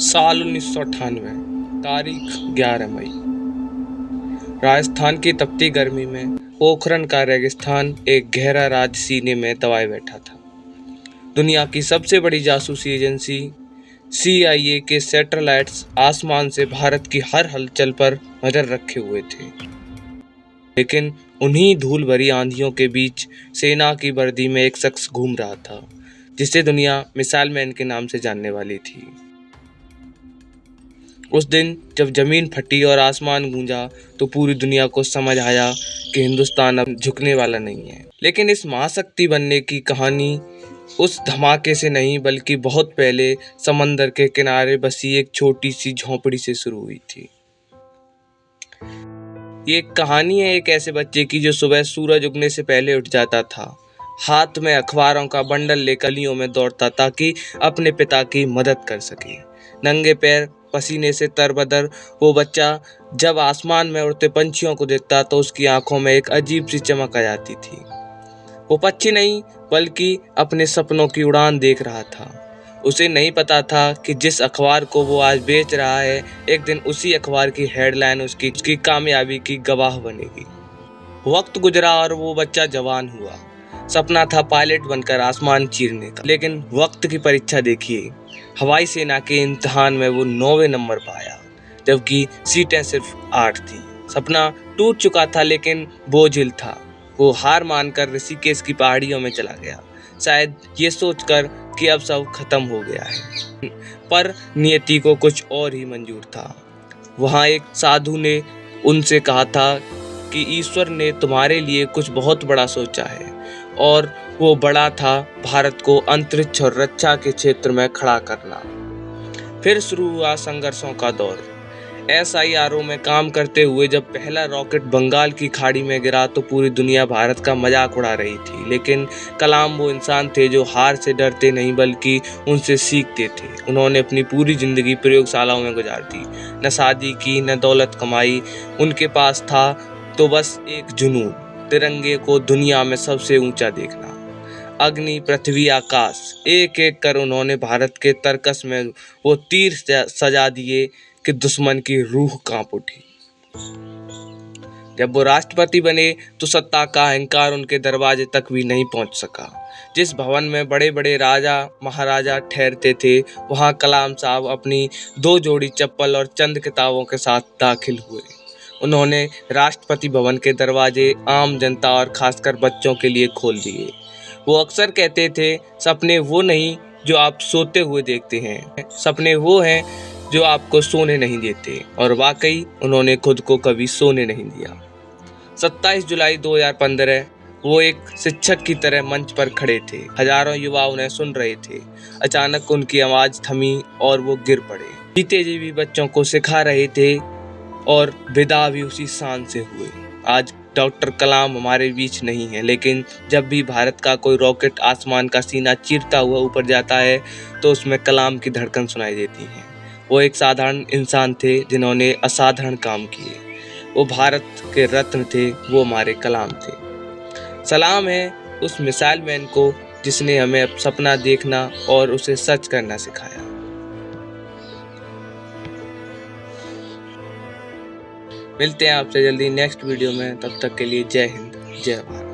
साल 1998, तारीख 11 मई। राजस्थान की तपती गर्मी में पोखरण का रेगिस्तान एक गहरा राज सीने में दबाए बैठा था। दुनिया की सबसे बड़ी जासूसी एजेंसी CIA के सैटेलाइट्स आसमान से भारत की हर हलचल पर नजर रखे हुए थे। लेकिन उन्हीं धूल भरी आंधियों के बीच सेना की वर्दी में एक शख्स घूम रहा था, जिसे दुनिया मिसाइल मैन के नाम से जानने वाली थी। उस दिन जब जमीन फटी और आसमान गूंजा तो पूरी दुनिया को समझ आया कि हिंदुस्तान अब झुकने वाला नहीं है। लेकिन इस महाशक्ति बनने की कहानी उस धमाके से नहीं बल्कि बहुत पहले समंदर के किनारे बसी एक छोटी सी झोंपड़ी से शुरू हुई थी। ये एक कहानी है एक ऐसे बच्चे की जो सुबह सूरज उगने से पहले उठ जाता था, हाथ में अखबारों का बंडल लेकर गलियों में दौड़ता ताकि अपने पिता की मदद कर सके। नंगे पैर पसीने से तरबतर वो बच्चा जब आसमान में उड़ते पंछियों को देखता तो उसकी आंखों में एक अजीब सी चमक आ जाती थी। वो पक्षी नहीं बल्कि अपने सपनों की उड़ान देख रहा था। उसे नहीं पता था कि जिस अखबार को वो आज बेच रहा है, एक दिन उसी अखबार की हेडलाइन उसकी कामयाबी की गवाह बनेगी। वक्त गुजरा और वो बच्चा जवान हुआ। सपना था पायलट बनकर आसमान चीरने का, लेकिन वक्त की परीक्षा देखिए। हवाई सेना के इम्तिहान में वो 9वें नंबर पाया, जबकि सीटें सिर्फ 8 थी। सपना टूट चुका था लेकिन बोझिल था। वो हार मानकर ऋषिकेश की पहाड़ियों में चला गया, शायद ये सोचकर कि अब सब खत्म हो गया है। पर नियति को कुछ और ही मंजूर था। वहाँ एक साधु ने उनसे कहा था कि ईश्वर ने तुम्हारे लिए कुछ बहुत बड़ा सोचा है, और वो बड़ा था भारत को अंतरिक्ष और रक्षा के क्षेत्र में खड़ा करना। फिर शुरू हुआ संघर्षों का दौर। SIRO में काम करते हुए जब पहला रॉकेट बंगाल की खाड़ी में गिरा तो पूरी दुनिया भारत का मजाक उड़ा रही थी, लेकिन कलाम वो इंसान थे जो हार से डरते नहीं बल्कि उनसे सीखते थे। उन्होंने अपनी पूरी जिंदगी प्रयोगशालाओं में गुजार दी, न शादी की न दौलत कमाई। उनके पास था तो बस एक जुनून, तिरंगे को दुनिया में सबसे ऊंचा देखना। अग्नि पृथ्वी आकाश, एक एक कर उन्होंने भारत के तर्कस में वो तीर सजा दिए कि दुश्मन की रूह कांप उठी। जब वो राष्ट्रपति बने तो सत्ता का अहंकार उनके दरवाजे तक भी नहीं पहुंच सका। जिस भवन में बड़े बड़े राजा महाराजा ठहरते थे, वहां कलाम साहब अपनी 2 जोड़ी चप्पल और चंद किताबों के साथ दाखिल हुए। उन्होंने राष्ट्रपति भवन के दरवाजे आम जनता और खासकर बच्चों के लिए खोल दिए। वो अक्सर कहते थे, सपने वो नहीं जो आप सोते हुए देखते हैं, सपने वो हैं जो आपको सोने नहीं देते। और वाकई उन्होंने खुद को कभी सोने नहीं दिया। 27 जुलाई 2015 वो एक शिक्षक की तरह मंच पर खड़े थे। हजारों युवा उन्हें सुन रहे थे। अचानक उनकी आवाज थमी और वो गिर पड़े। जीते जी भी बच्चों को सिखा रहे थे और विदा भी उसी शान से हुए। आज डॉक्टर कलाम हमारे बीच नहीं है, लेकिन जब भी भारत का कोई रॉकेट आसमान का सीना चीरता हुआ ऊपर जाता है तो उसमें कलाम की धड़कन सुनाई देती है। वो एक साधारण इंसान थे जिन्होंने असाधारण काम किए। वो भारत के रत्न थे, वो हमारे कलाम थे। सलाम है उस मिसाइल मैन को जिसने हमें अब सपना देखना और उसे सच करना सिखाया। मिलते हैं आपसे जल्दी नेक्स्ट वीडियो में, तब तक के लिए जय हिंद जय भारत।